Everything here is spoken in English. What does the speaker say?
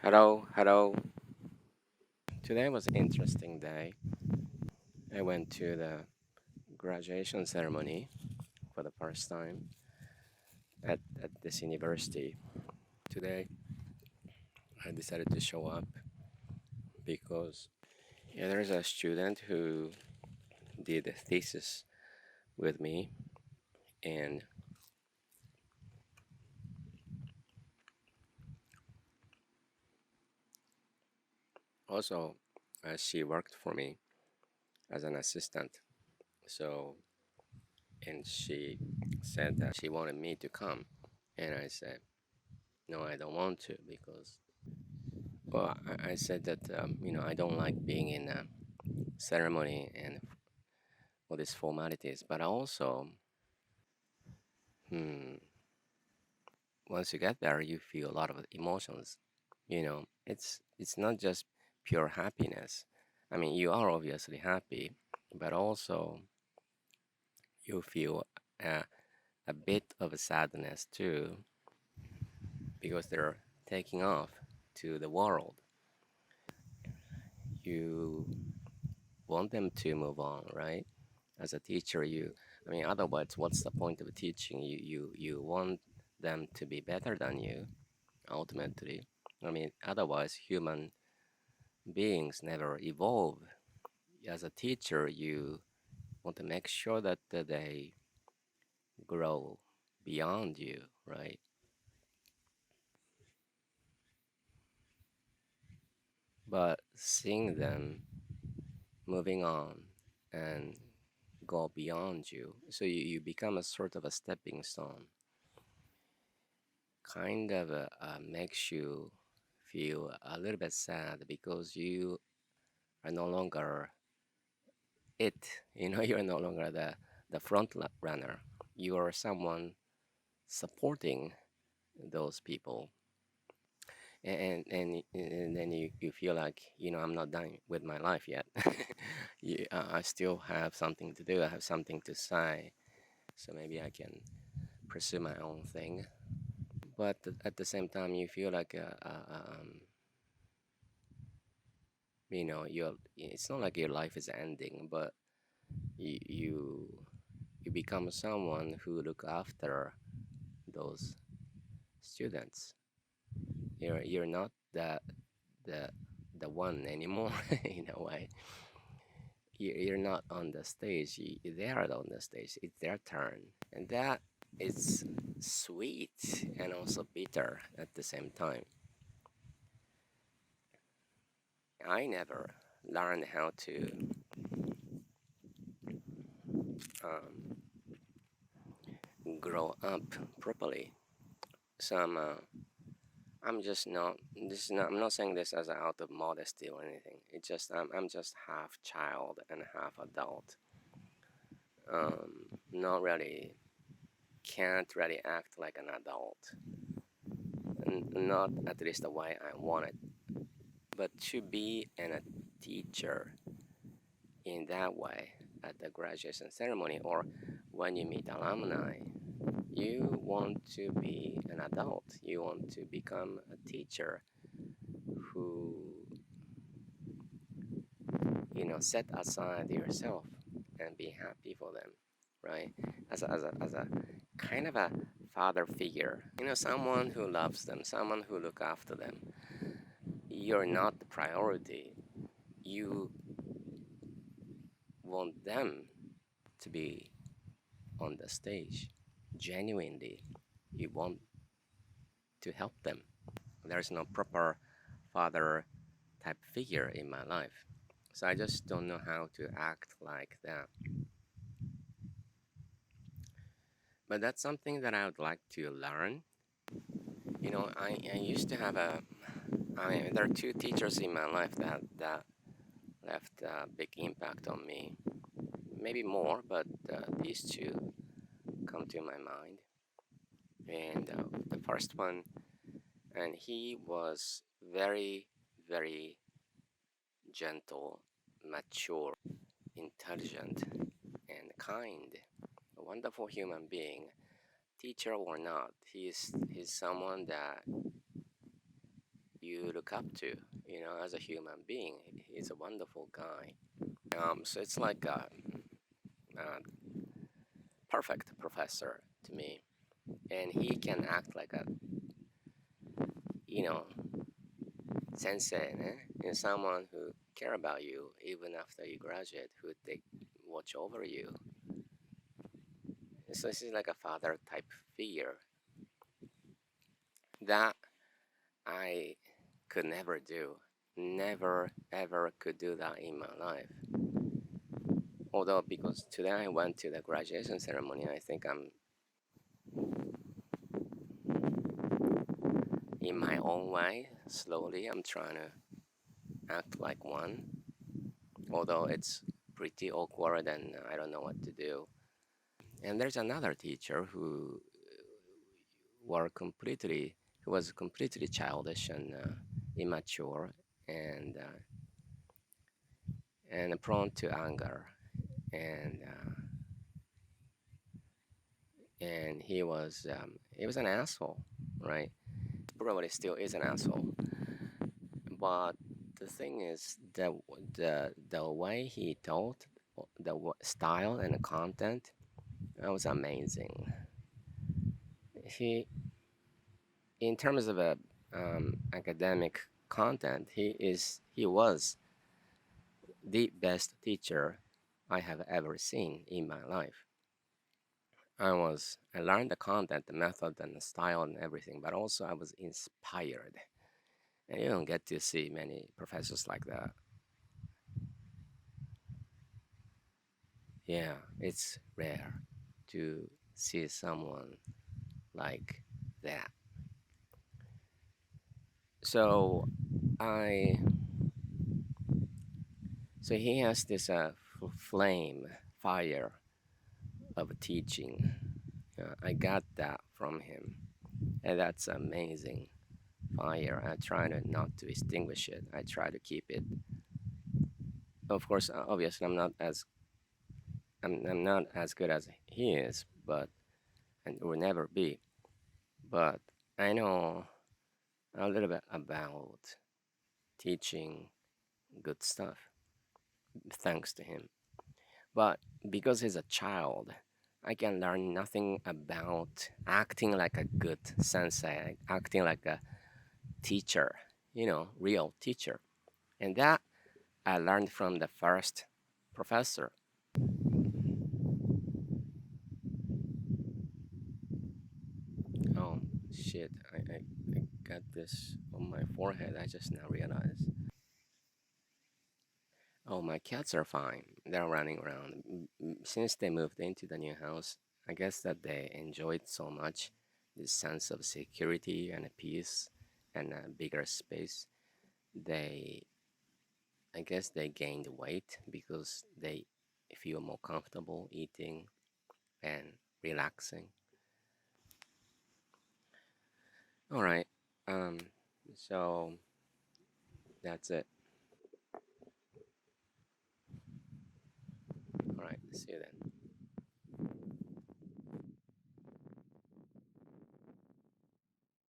Hello, hello. Today was an interesting day. I went to the graduation ceremony for the first time at this university. Today, I decided to show up because there's a student who did a thesis with me, and also she worked for me as an assistant. So, and she said that she wanted me to come, and I said, no, I don't want to because well, I said that I don't like being in a ceremony and all these formalities, but also, hmm, once you get there, you feel a lot of emotions. It's not just pure happiness. I mean, you are obviously happy, but also you feel a, a bit of a sadness too because they're taking off to the world. You want them to move on, right? As a teacher, I mean, otherwise, what's the point of teaching? You want them to be better than you, ultimately. I mean, otherwise, human beings never evolve. As a teacher, you want to make sure that they grow beyond you, right? But seeing them moving on and go beyond you, so you become a sort of a stepping stone, kind of makes you feel a little bit sad because you are no longer it. You're no longer the runner. You are someone supporting those people, and then you feel like I'm not done with my life yet. I still have something to do. I have something to say, so maybe I can pursue my own thing. But at the same time, you feel like it's not like your life is ending, but you you, you become someone who look after those students. You're not the the one anymore in a way. You're not on the stage. They are on the stage. It's their turn, and that is sweet and also bitter at the same time. I never learned how to um, grow up properly. So I'm just not. This is not. I'm not saying this as out of modesty or anything. It's just I'm just half child and half adult. Not really. Can't really act like an adult. Not at least the way I want it. But to be a teacher in that way at the graduation ceremony or when you meet alumni, you want to be an adult. You want to become a teacher who set aside yourself and be happy for them, right? As a kind of a father figure, someone who loves them, someone who look after them. You're not the priority. You want them to be on the stage genuinely. You want to help them. There's no proper father type figure in my life, so I just don't know how to act like that. But that's something that I would like to learn. I used to have I mean, there are two teachers in my life that left a big impact on me. Maybe more, but these two come to my mind. And the first one, and he was very, very gentle, mature, intelligent, and kind. A wonderful human being, teacher or not. He's someone that you look up to, as a human being. He's a wonderful guy. So it's like a perfect professor to me, and he can act like a, you know, sensei, someone who care about you even after you graduate, who take watch over you. So this is like a father type figure that I could never do. Never ever could do that in my life. Although because today I went to the graduation ceremony, I think I'm in my own way. Slowly, I'm trying to act like one. Although it's pretty awkward and I don't know what to do. And there's another teacher were completely who was completely childish and immature and prone to anger, and he was an asshole, right? Probably still is an asshole, but the thing is that the way he taught, the style and the content, that was amazing. He, in terms of a academic content, he was the best teacher I have ever seen in my life. I learned the content, the method, and the style, and everything, but also I was inspired. And you don't get to see many professors like that. Yeah, it's rare to see someone like that. So I, so he has this flame, fire of teaching. I got that from him, and that's amazing fire. I try to not to extinguish it. I try to keep it. Of course, obviously, I'm not as good as he is, but and will never be. But I know a little bit about teaching good stuff, thanks to him. But because he's a child, I can learn nothing about acting like a good sensei, acting like a teacher, real teacher. And that I learned from the first professor. Oh, shit. I got this on my forehead. I just now realized. Oh, my cats are fine. They're running around. Since they moved into the new house, I guess that they enjoyed so much this sense of security and peace and a bigger space. They, I guess they gained weight because they feel more comfortable eating and relaxing. All right. Um, so that's it. All right. See you then.